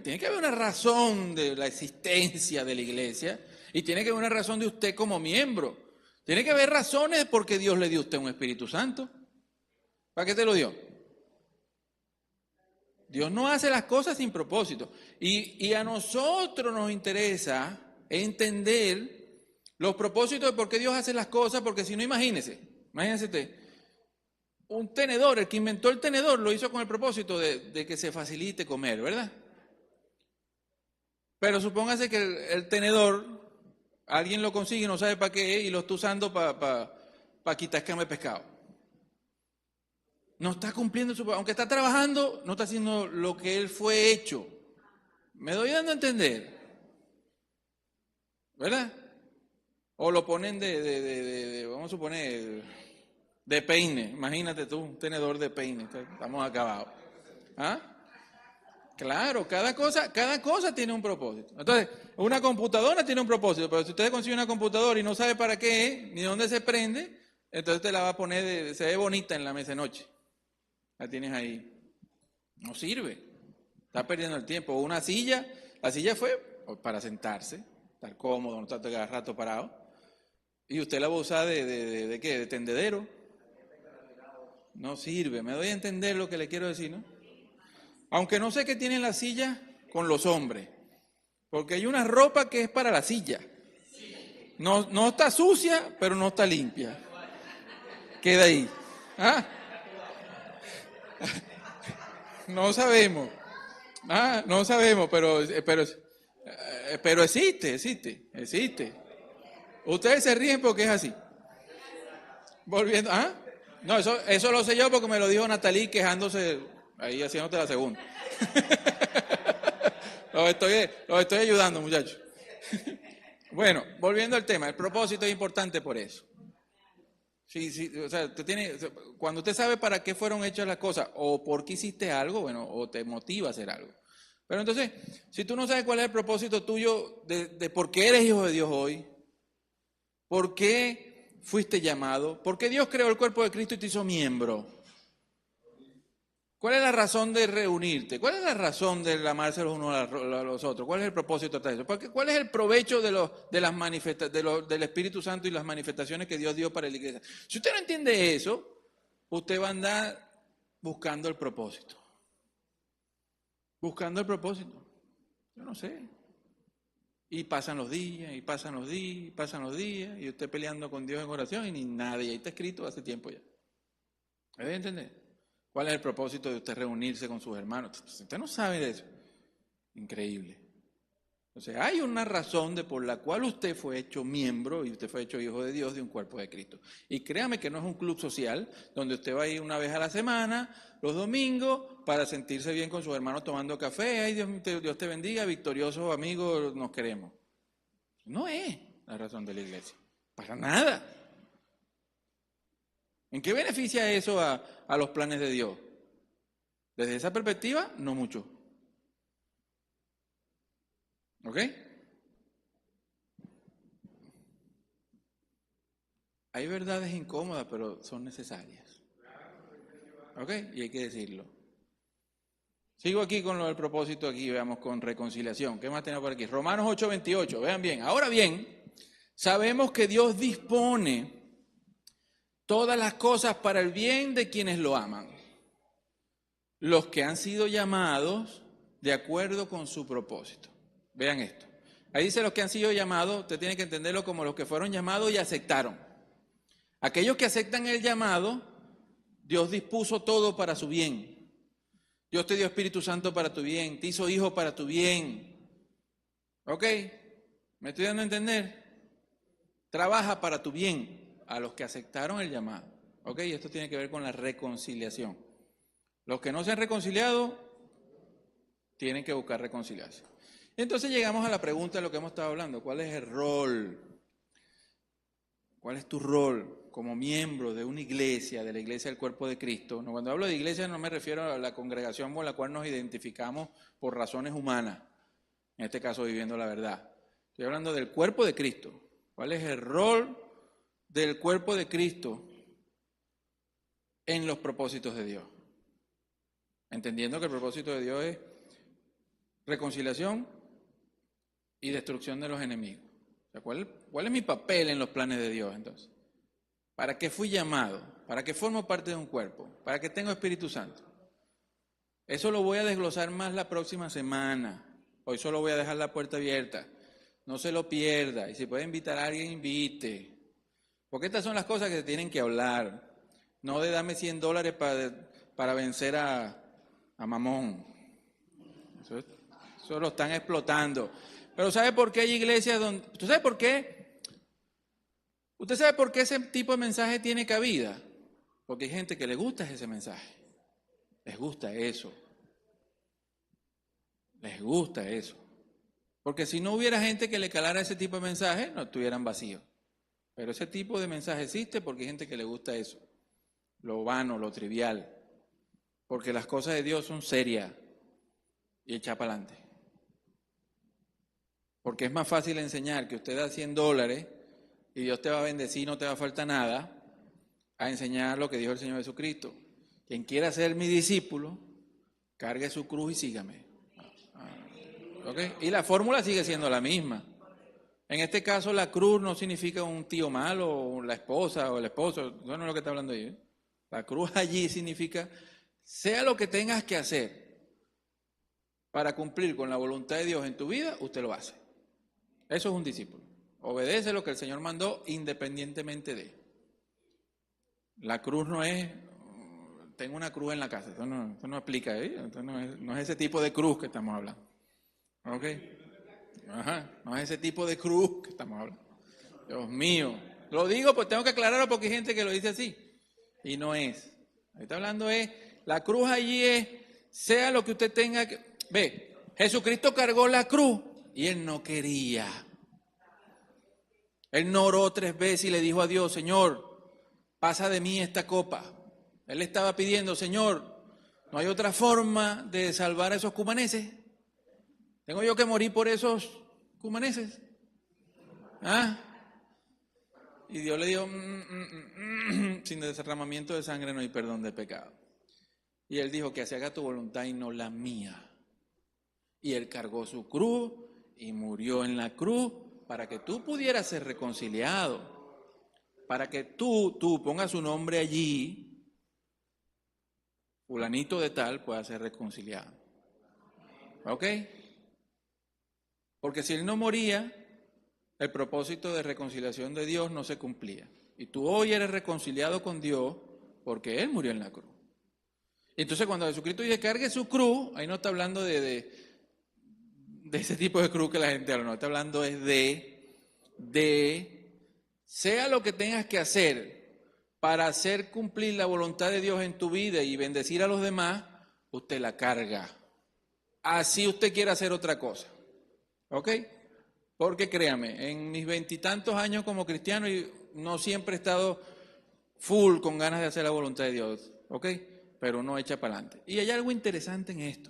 Tiene que haber una razón de la existencia de la iglesia y tiene que haber una razón de usted como miembro. Tiene que haber razones por qué Dios le dio a usted un Espíritu Santo. ¿Para qué te lo dio? Dios no hace las cosas sin propósito. Y a nosotros nos interesa entender los propósitos de por qué Dios hace las cosas, porque si no, imagínese usted, un tenedor, el que inventó el tenedor lo hizo con el propósito de que se facilite comer, ¿verdad? Pero supóngase que el tenedor, alguien lo consigue y no sabe para qué es y lo está usando para quitar escamas de pescado. No está cumpliendo aunque está trabajando, no está haciendo lo que él fue hecho. ¿Me doy dando a entender? ¿Verdad? O lo ponen vamos a suponer, de peine. Imagínate tú, un tenedor de peine. Estamos acabados. ¿Ah? Claro, cada cosa tiene un propósito. Entonces, una computadora tiene un propósito, pero si usted consigue una computadora y no sabe para qué es, ni dónde se prende, entonces te la va a poner, se ve bonita en la mesa de noche. La tienes ahí. No sirve. Está perdiendo el tiempo. Una silla, la silla fue para sentarse, estar cómodo, no estar todo el rato parado. Y usted la va a usar ¿de qué? ¿De tendedero? No sirve. Me doy a entender lo que le quiero decir, ¿no? Aunque no sé qué tiene la silla con los hombres, Porque hay una ropa que es para la silla. No está sucia, pero no está limpia. Queda ahí. ¿Ah? No sabemos. No sabemos, pero existe. Ustedes se ríen porque es así. Volviendo, No, eso lo sé yo porque me lo dijo Natalí quejándose, ahí haciéndote la segunda. Los estoy ayudando, muchachos. Bueno, volviendo al tema, el propósito es importante por eso. Sí, o sea, cuando usted sabe para qué fueron hechas las cosas o por qué hiciste algo, bueno, o te motiva a hacer algo. Pero entonces, si tú no sabes cuál es el propósito tuyo de por qué eres hijo de Dios hoy, por qué fuiste llamado, por qué Dios creó el cuerpo de Cristo y te hizo miembro, ¿cuál es la razón de reunirte? ¿Cuál es la razón de amarse los unos a los otros? ¿Cuál es el propósito de eso? ¿Cuál es el provecho del Espíritu Santo y las manifestaciones que Dios dio para la iglesia? Si usted no entiende eso, usted va a andar buscando el propósito. Buscando el propósito. Yo no sé. Y pasan los días, y pasan los días, y usted peleando con Dios en oración y ni nada. Y ahí está escrito hace tiempo ya. ¿Me debe entender? ¿Cuál es el propósito de usted reunirse con sus hermanos? Usted no sabe de eso. Increíble. O sea, hay una razón por la cual usted fue hecho miembro y usted fue hecho hijo de Dios de un cuerpo de Cristo. Y créame que no es un club social donde usted va a ir una vez a la semana, los domingos, para sentirse bien con sus hermanos tomando café. Ay, Dios te bendiga, victoriosos amigos, nos queremos. No es la razón de la iglesia. Para nada. ¿En qué beneficia eso a los planes de Dios? Desde esa perspectiva, no mucho. ¿Ok? Hay verdades incómodas, pero son necesarias. ¿Ok? Y hay que decirlo. Sigo aquí con lo del propósito, aquí veamos con reconciliación. ¿Qué más tenemos por aquí? Romanos 8:28, vean bien. Ahora bien, sabemos que Dios dispone todas las cosas para el bien de quienes lo aman, los que han sido llamados de acuerdo con su propósito. Vean esto. Ahí dice los que han sido llamados, usted tiene que entenderlo como los que fueron llamados y aceptaron. Aquellos que aceptan el llamado, Dios dispuso todo para su bien. Dios te dio Espíritu Santo para tu bien, te hizo hijo para tu bien. ¿Ok? ¿Me estoy dando a entender? Trabaja para tu bien a los que aceptaron el llamado. ¿Ok? Y esto tiene que ver con la reconciliación. Los que no se han reconciliado tienen que buscar reconciliarse. Entonces llegamos a la pregunta de lo que hemos estado hablando. ¿Cuál es el rol? ¿Cuál es tu rol como miembro de una iglesia, de la iglesia del cuerpo de Cristo? No, cuando hablo de iglesia no me refiero a la congregación con la cual nos identificamos por razones humanas, en este caso viviendo la verdad. Estoy hablando del cuerpo de Cristo. ¿Cuál es el rol del cuerpo de Cristo en los propósitos de Dios? Entendiendo que el propósito de Dios es reconciliación y destrucción de los enemigos. O sea, ¿cuál es mi papel en los planes de Dios entonces? ¿Para qué fui llamado? ¿Para qué formo parte de un cuerpo? ¿Para qué tengo Espíritu Santo? Eso lo voy a desglosar más la próxima semana. Hoy solo voy a dejar la puerta abierta. No se lo pierda. Y si puede invitar a alguien, invite. Porque estas son las cosas que se tienen que hablar. No de dame $100 para vencer a Mamón. Eso lo están explotando. Pero ¿sabe por qué hay iglesias donde... ¿Usted sabe por qué? ¿Usted sabe por qué ese tipo de mensaje tiene cabida? Porque hay gente que le gusta ese mensaje. Les gusta eso. Les gusta eso. Porque si no hubiera gente que le calara ese tipo de mensaje, no estuvieran vacíos. Pero ese tipo de mensaje existe porque hay gente que le gusta eso. Lo vano, lo trivial. Porque las cosas de Dios son serias y echar para adelante. Porque es más fácil enseñar que usted da $100 y Dios te va a bendecir y no te va a faltar nada, a enseñar lo que dijo el Señor Jesucristo. Quien quiera ser mi discípulo, cargue su cruz y sígame. ¿Okay? Y la fórmula sigue siendo la misma. En este caso, la cruz no significa un tío malo, o la esposa o el esposo, eso no es lo que está hablando ahí. La cruz allí significa, sea lo que tengas que hacer, para cumplir con la voluntad de Dios en tu vida, usted lo hace. Eso es un discípulo. Obedece lo que el Señor mandó independientemente de. La cruz no es, tengo una cruz en la casa, esto no aplica, esto no es ese tipo de cruz que estamos hablando. ¿Ok? Ajá, no es ese tipo de cruz que estamos hablando. Dios mío. Lo digo pues tengo que aclararlo porque hay gente que lo dice así. Y no es. Ahí está hablando la cruz allí sea lo que usted tenga que. Ve, Jesucristo cargó la cruz y Él no quería. Él no oró 3 veces y le dijo a Dios, Señor, pasa de mí esta copa. Él estaba pidiendo, Señor, ¿no hay otra forma de salvar a esos cumaneses? ¿Tengo yo que morir por esos cumaneses? ¿Ah? Y Dios le dijo, sin derramamiento de sangre no hay perdón de pecado. Y Él dijo que se haga tu voluntad y no la mía. Y Él cargó su cruz y murió en la cruz para que tú pudieras ser reconciliado. Para que tú pongas su nombre allí, fulanito de tal, pueda ser reconciliado. ¿Ok? Porque si Él no moría, el propósito de reconciliación de Dios no se cumplía. Y tú hoy eres reconciliado con Dios porque Él murió en la cruz. Entonces cuando Jesucristo dice cargue su cruz, ahí no está hablando de ese tipo de cruz que la gente habla, no está hablando es de sea lo que tengas que hacer para hacer cumplir la voluntad de Dios en tu vida y bendecir a los demás, usted la carga. Así usted quiere hacer otra cosa. ¿Ok? Porque créame, en mis 20 y tantos años como cristiano, no siempre he estado full con ganas de hacer la voluntad de Dios. ¿Ok? Pero uno echa para adelante. Y hay algo interesante en esto.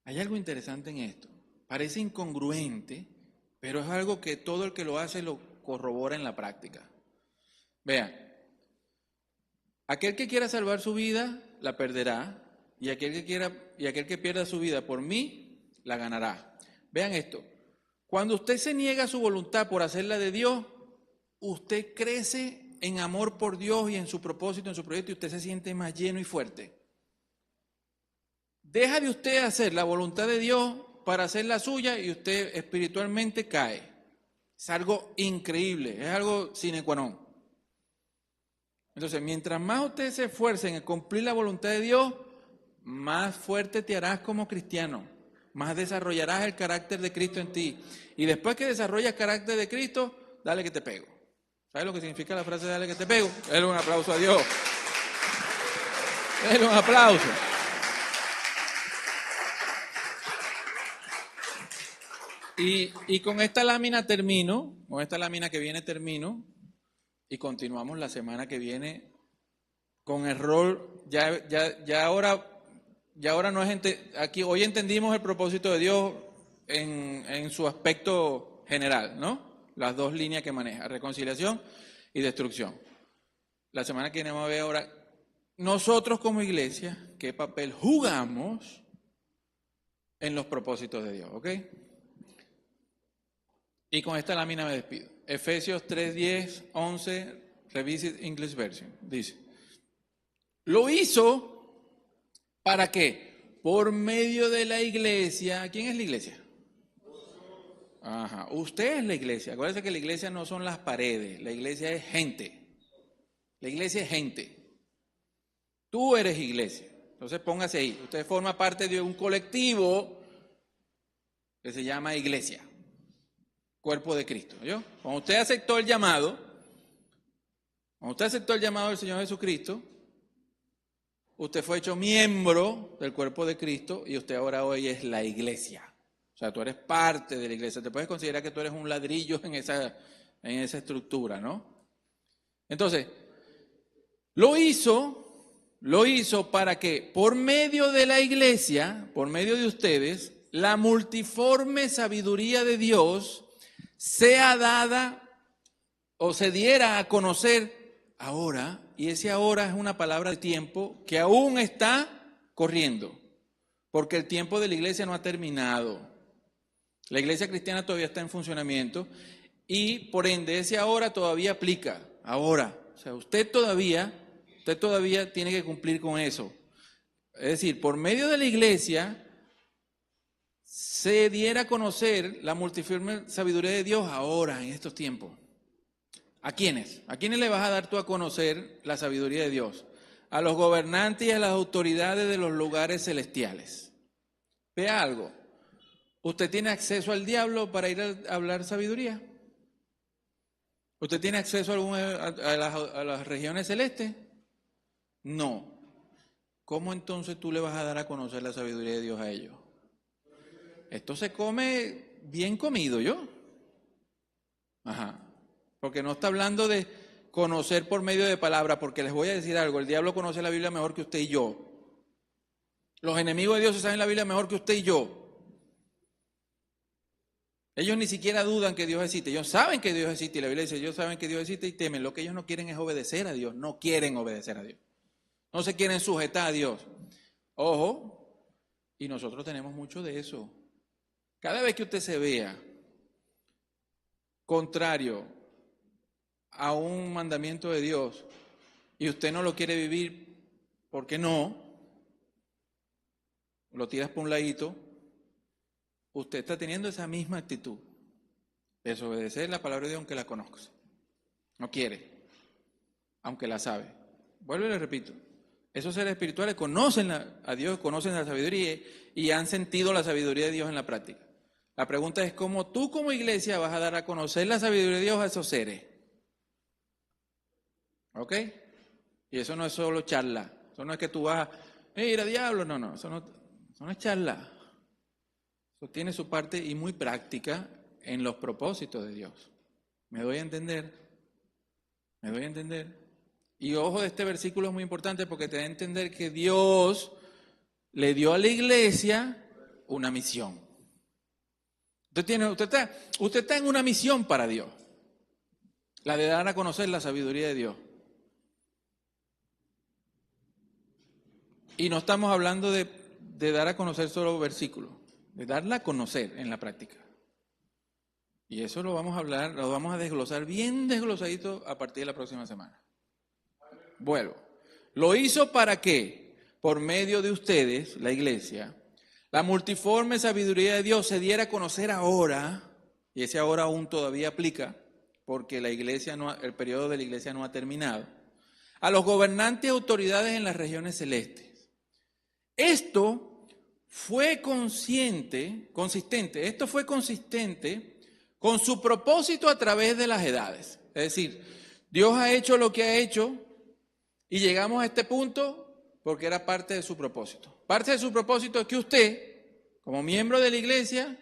Hay algo interesante en esto. Parece incongruente, pero es algo que todo el que lo hace lo corrobora en la práctica. Vean, aquel que quiera salvar su vida, la perderá, y aquel que pierda su vida por mí, la ganará. Vean esto. Cuando usted se niega a su voluntad por hacerla de Dios, usted crece en amor por Dios y en su propósito, en su proyecto, y usted se siente más lleno y fuerte. Deja de usted hacer la voluntad de Dios para hacer la suya y usted espiritualmente cae. Es algo increíble, es algo sine qua non. Entonces, mientras más usted se esfuerce en cumplir la voluntad de Dios, más fuerte te harás como cristiano, más desarrollarás el carácter de Cristo en ti. Y después que desarrollas el carácter de Cristo, dale que te pego. ¿Sabes lo que significa la frase dale que te pego? Dale un aplauso a Dios. Dale un aplauso. Y con esta lámina termino, con esta lámina que viene termino, y continuamos la semana que viene con el rol, ya ahora no es, aquí hoy entendimos el propósito de Dios en su aspecto general, ¿no? Las 2 líneas que maneja, reconciliación y destrucción. La semana que viene vamos a ver ahora, nosotros como iglesia, qué papel jugamos en los propósitos de Dios, ¿ok? Y con esta lámina me despido. Efesios 3:10, 11, Revised English Version. Dice, lo hizo ¿para qué? Por medio de la iglesia. ¿Quién es la iglesia? Ajá, usted es la iglesia. Acuérdense que la iglesia no son las paredes, la iglesia es gente. La iglesia es gente. Tú eres iglesia. Entonces póngase ahí. Usted forma parte de un colectivo que se llama iglesia. Cuerpo de Cristo, ¿yo? Cuando usted aceptó el llamado del Señor Jesucristo, usted fue hecho miembro del cuerpo de Cristo y usted ahora hoy es la iglesia. O sea, tú eres parte de la iglesia. Te puedes considerar que tú eres un ladrillo en esa estructura, ¿no? Entonces, lo hizo para que por medio de la iglesia, por medio de ustedes, la multiforme sabiduría de Dios sea dada o se diera a conocer ahora, y ese ahora es una palabra de tiempo que aún está corriendo, porque el tiempo de la iglesia no ha terminado. La iglesia cristiana todavía está en funcionamiento y por ende ese ahora todavía aplica, ahora. O sea, usted todavía tiene que cumplir con eso. Es decir, por medio de la iglesia, se diera a conocer la multiforme sabiduría de Dios ahora, en estos tiempos. ¿A quiénes? ¿A quiénes le vas a dar tú a conocer la sabiduría de Dios? A los gobernantes y a las autoridades de los lugares celestiales. Vea algo. ¿Usted tiene acceso al diablo para ir a hablar sabiduría? ¿Usted tiene acceso a las regiones celestes? No. ¿Cómo entonces tú le vas a dar a conocer la sabiduría de Dios a ellos? Esto se come bien comido, ¿yo? Ajá. Porque no está hablando de conocer por medio de palabras, porque les voy a decir algo, el diablo conoce la Biblia mejor que usted y yo. Los enemigos de Dios saben la Biblia mejor que usted y yo. Ellos ni siquiera dudan que Dios existe, ellos saben que Dios existe y la Biblia dice, ellos saben que Dios existe y temen. Lo que ellos no quieren es obedecer a Dios, no quieren obedecer a Dios. No se quieren sujetar a Dios. Ojo, y nosotros tenemos mucho de eso. Cada vez que usted se vea contrario a un mandamiento de Dios y usted no lo quiere vivir, ¿por qué no? Lo tiras por un ladito, usted está teniendo esa misma actitud. Desobedecer la palabra de Dios aunque la conozca. No quiere, aunque la sabe. Vuelvo y le repito. Esos seres espirituales conocen a Dios, conocen la sabiduría y han sentido la sabiduría de Dios en la práctica. La pregunta es cómo tú como iglesia vas a dar a conocer la sabiduría de Dios a esos seres. ¿Ok? Y eso no es solo charla. Eso no es que tú vas a, mira, diablo, no, eso no es charla. Eso tiene su parte y muy práctica en los propósitos de Dios. ¿Me doy a entender? ¿Me doy a entender? Y ojo, de este versículo es muy importante porque te da a entender que Dios le dio a la iglesia una misión. Usted está en una misión para Dios, la de dar a conocer la sabiduría de Dios. Y no estamos hablando de dar a conocer solo versículos, de darla a conocer en la práctica. Y eso lo vamos a hablar, lo vamos a desglosar bien desglosadito a partir de la próxima semana. Vuelvo. ¿Lo hizo para qué? Por medio de ustedes, la iglesia, la multiforme sabiduría de Dios se diera a conocer ahora, y ese ahora aún todavía aplica, porque el periodo de la iglesia no ha terminado, a los gobernantes y autoridades en las regiones celestes. Esto fue consistente con su propósito a través de las edades. Es decir, Dios ha hecho lo que ha hecho y llegamos a este punto porque era parte de su propósito. Parte de su propósito es que usted, como miembro de la iglesia,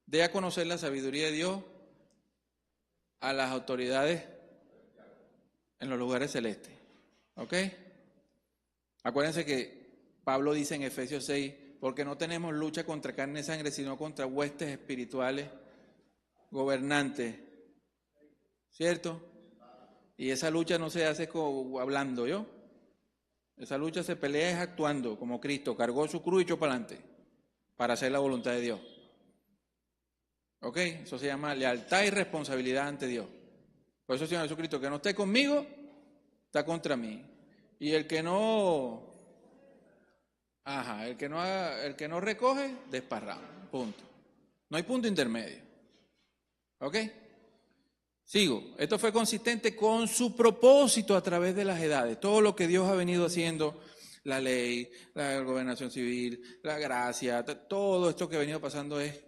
dé a conocer la sabiduría de Dios a las autoridades en los lugares celestes. ¿Ok? Acuérdense que Pablo dice en Efesios 6, porque no tenemos lucha contra carne y sangre, sino contra huestes espirituales, gobernantes. ¿Cierto? Y esa lucha no se hace como hablando, ¿yo? Esa lucha se pelea es actuando, como Cristo cargó su cruz y echó para adelante, para hacer la voluntad de Dios. ¿Ok? Eso se llama lealtad y responsabilidad ante Dios. Por eso el Señor Jesucristo, que no esté conmigo, está contra mí. Y el que no recoge, desparrama. Punto. No hay punto intermedio. ¿Ok? Sigo. Esto fue consistente con su propósito a través de las edades. Todo lo que Dios ha venido haciendo, la ley, la gobernación civil, la gracia, todo esto que ha venido pasando es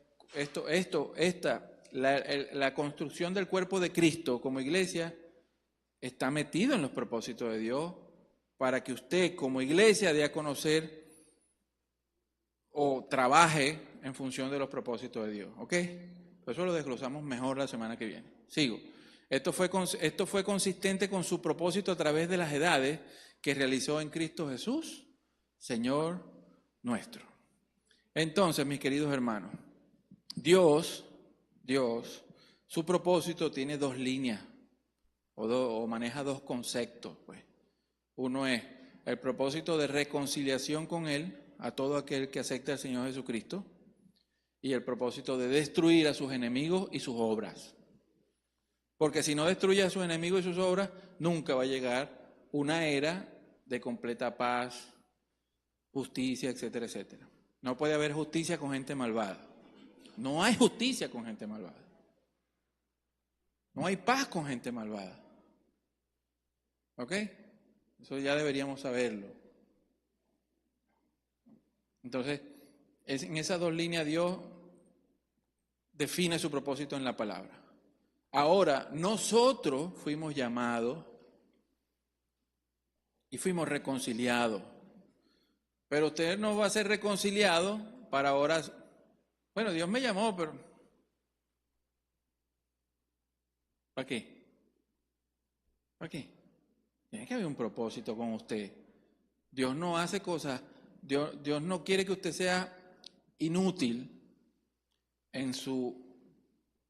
la construcción del cuerpo de Cristo como iglesia está metido en los propósitos de Dios para que usted como iglesia dé a conocer o trabaje en función de los propósitos de Dios. ¿Ok? Por eso lo desglosamos mejor la semana que viene. Sigo. Esto fue consistente con su propósito a través de las edades que realizó en Cristo Jesús, Señor nuestro. Entonces, mis queridos hermanos, Dios, su propósito tiene dos líneas o maneja dos conceptos. Pues. Uno es el propósito de reconciliación con Él a todo aquel que acepta al Señor Jesucristo y el propósito de destruir a sus enemigos y sus obras. Porque si no destruye a sus enemigos y sus obras, nunca va a llegar una era de completa paz, justicia, etcétera, etcétera. No puede haber justicia con gente malvada. No hay justicia con gente malvada. No hay paz con gente malvada. ¿Ok? Eso ya deberíamos saberlo. Entonces, en esas dos líneas Dios define su propósito en la palabra. Ahora, nosotros fuimos llamados y fuimos reconciliados. Pero usted no va a ser reconciliado para ahora. Bueno, Dios me llamó, pero ¿para qué? ¿Para qué? Tiene que haber un propósito con usted. Dios no hace cosas, Dios no quiere que usted sea inútil en su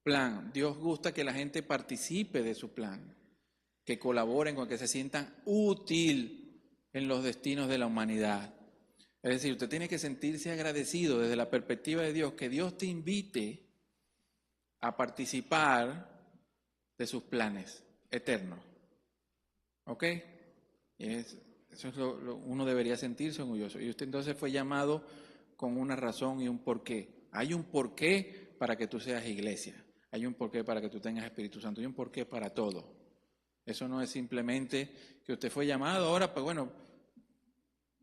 plan. Dios gusta que la gente participe de su plan, que colaboren con que se sientan útil en los destinos de la humanidad. Es decir, usted tiene que sentirse agradecido desde la perspectiva de Dios, que Dios te invite a participar de sus planes eternos. ¿Ok? Eso es uno debería sentirse orgulloso. Y usted entonces fue llamado con una razón y un porqué. Hay un porqué para que tú seas iglesia. Hay un porqué para que tú tengas Espíritu Santo. Hay un porqué para todo. Eso no es simplemente que usted fue llamado ahora, pues bueno,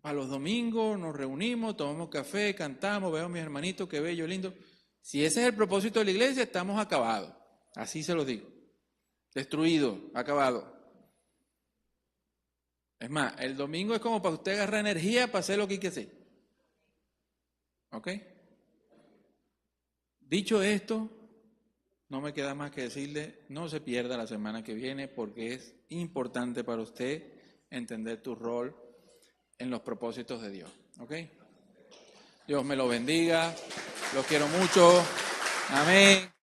a los domingos nos reunimos, tomamos café, cantamos, veo a mis hermanitos, qué bello, lindo. Si ese es el propósito de la iglesia, estamos acabados. Así se los digo. Destruido, acabado. Es más, el domingo es como para usted agarrar energía para hacer lo que hay que hacer. ¿Ok? Dicho esto, no me queda más que decirle, no se pierda la semana que viene porque es importante para usted entender tu rol en los propósitos de Dios. ¿Ok? Dios me lo bendiga. Los quiero mucho. Amén.